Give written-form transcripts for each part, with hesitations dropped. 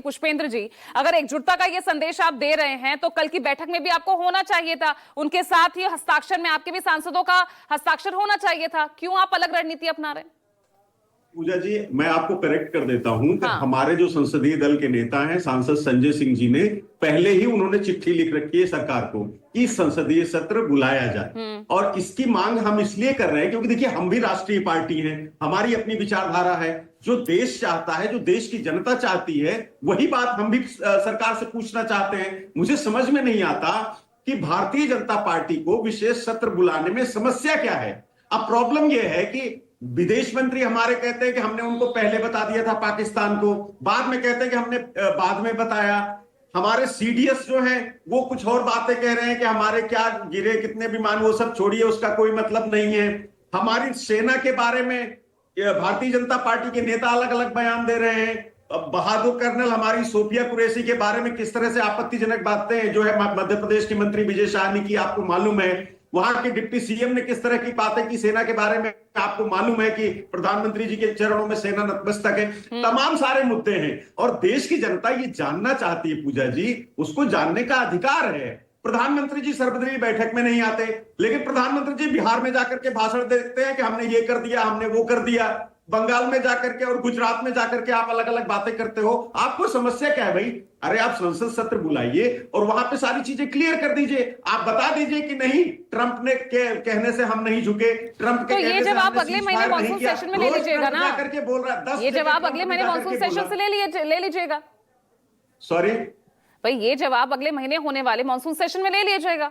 पुष्पेंद्र जी, अगर एकजुटता का ये संदेश आप दे रहे हैं तो कल की बैठक में भी आपको होना चाहिए था, उनके साथ ही हस्ताक्षर में आपके भी सांसदों का हस्ताक्षर होना चाहिए था। क्यों आप अलग रणनीति अपना रहे हैं? पूजा जी, मैं आपको करेक्ट कर देता हूं कि हाँ। हमारे जो संसदीय दल के नेता हैं सांसद संजय सिंह जी ने पहले ही उन्होंने चिट्ठी लिख रखी है सरकार को कि संसदीय सत्र बुलाया जाए। और इसकी मांग हम इसलिए कर रहे हैं क्योंकि देखिए, हम भी राष्ट्रीय पार्टी हैं, हमारी अपनी विचारधारा है। जो देश चाहता है, जो देश की जनता चाहती है, वही बात हम भी सरकार से पूछना चाहते हैं। मुझे समझ में नहीं आता कि भारतीय जनता पार्टी को विशेष सत्र बुलाने में समस्या क्या है। अब प्रॉब्लम यह है कि विदेश मंत्री हमारे कहते हैं कि हमने उनको पहले बता दिया था पाकिस्तान को, बाद में कहते हैं कि हमने बाद में बताया। हमारे सीडीएस जो हैं वो कुछ और बातें कह रहे हैं कि हमारे क्या गिरे कितने विमान, वो सब छोड़िए, उसका कोई मतलब नहीं है। हमारी सेना के बारे में भारतीय जनता पार्टी के नेता अलग अलग बयान दे रहे हैं। बहादुर कर्नल हमारी सोफिया कुरैशी के बारे में किस तरह से आपत्तिजनक बातें जो है मध्य प्रदेश की मंत्री विजय शाह ने की, आपको मालूम है। वहां के डिप्टी सीएम ने किस तरह की बातें की सेना के बारे में, आपको मालूम है कि प्रधानमंत्री जी के चरणों में सेना नतमस्तक है। तमाम सारे मुद्दे हैं और देश की जनता ये जानना चाहती है पूजा जी, उसको जानने का अधिकार है। प्रधानमंत्री जी सर्वदलीय बैठक में नहीं आते, लेकिन प्रधानमंत्री जी बिहार में जाकर के भाषण देते हैं कि हमने ये कर दिया, हमने वो कर दिया। बंगाल में जाकर के और गुजरात में जाकर के आप अलग अलग बातें करते हो। आपको समस्या क्या है भाई? अरे आप संसद सत्र बुलाइए और वहां पे सारी चीजें क्लियर कर दीजिए। आप बता दीजिए कि नहीं, ट्रंप ने कहने से हम नहीं झुके, ट्रंप के तो ये जवाब अगले महीने मॉनसून सेशन में ले लीजिएगा ना। करके बोल रहा है, ये जवाब अगले महीने मॉनसून सेशन से ले लीजिएगा। सॉरी भाई, ये जवाब अगले महीने होने वाले मॉनसून सेशन में ले लीजिएगा।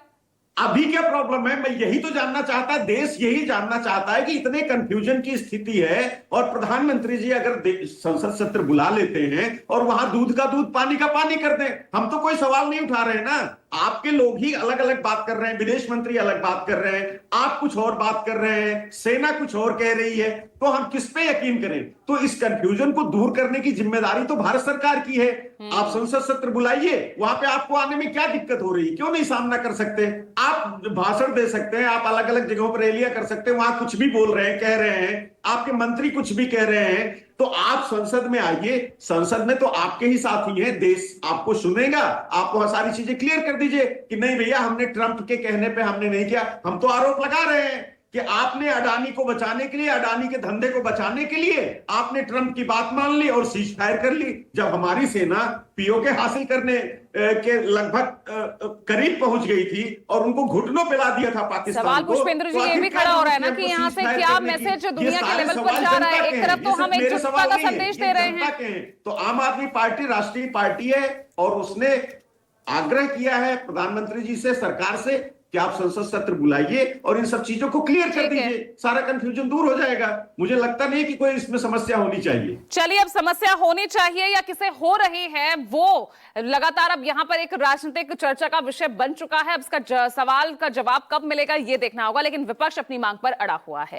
अभी क्या प्रॉब्लम है? मैं यही तो जानना चाहता है, देश यही जानना चाहता है कि इतने कंफ्यूजन की स्थिति है और प्रधानमंत्री जी अगर संसद सत्र बुला लेते हैं और वहां दूध का दूध पानी का पानी कर दें, हम तो कोई सवाल नहीं उठा रहे हैं ना। आपके लोग ही अलग अलग बात कर रहे हैं, विदेश मंत्री अलग बात कर रहे हैं, आप कुछ और बात कर रहे हैं, सेना कुछ और कह रही है, तो हम किस पे यकीन करें? तो इस कंफ्यूजन को दूर करने की जिम्मेदारी तो भारत सरकार की है। आप संसद सत्र बुलाइए, वहां पे आपको आने में क्या दिक्कत हो रही है? क्यों नहीं सामना कर सकते? आप भाषण दे सकते हैं, आप अलग अलग जगहों पर रैलियां कर सकते हैं, वहां कुछ भी बोल रहे हैं, कह रहे हैं, आपके मंत्री कुछ भी कह रहे हैं, तो आप संसद में आइए। संसद में तो आपके ही साथी हैं, देश आपको सुनेगा। आप वहां सारी चीजें क्लियर कर दीजिए कि नहीं भैया, हमने ट्रंप के कहने पे हमने नहीं किया। हम तो आरोप लगा रहे हैं कि आपने अडानी को बचाने के लिए, अडानी के धंधे को बचाने के लिए आपने ट्रंप की बात मान ली और सीज फायर कर ली। जब हमारी सेना पीओके हासिल करने के लगभग करीब पहुंच गई थी और उनको घुटनों पे ला दिया था पाकिस्तान को। सवाल पुष्पेंद्र जी ये भी खड़ा हो रहा है ना कि यहाँ से क्या मैसेज दुनिया के लेवल पर जा रहा है? एक तरफ तो हम एकजुटता का संदेश दे रहे हैं, तो आम आदमी पार्टी राष्ट्रीय पार्टी है और उसने आग्रह किया है प्रधानमंत्री जी से, सरकार से, कि आप संसद सत्र बुलाइए और इन सब चीजों को क्लियर कर दीजिए, सारा कंफ्यूजन दूर हो जाएगा। मुझे लगता नहीं कि कोई इसमें समस्या होनी चाहिए। चलिए, अब समस्या होनी चाहिए या किसे हो रही है वो लगातार अब यहाँ पर एक राजनीतिक चर्चा का विषय बन चुका है। अब इसका सवाल का जवाब कब मिलेगा ये देखना होगा, लेकिन विपक्ष अपनी मांग पर अड़ा हुआ है।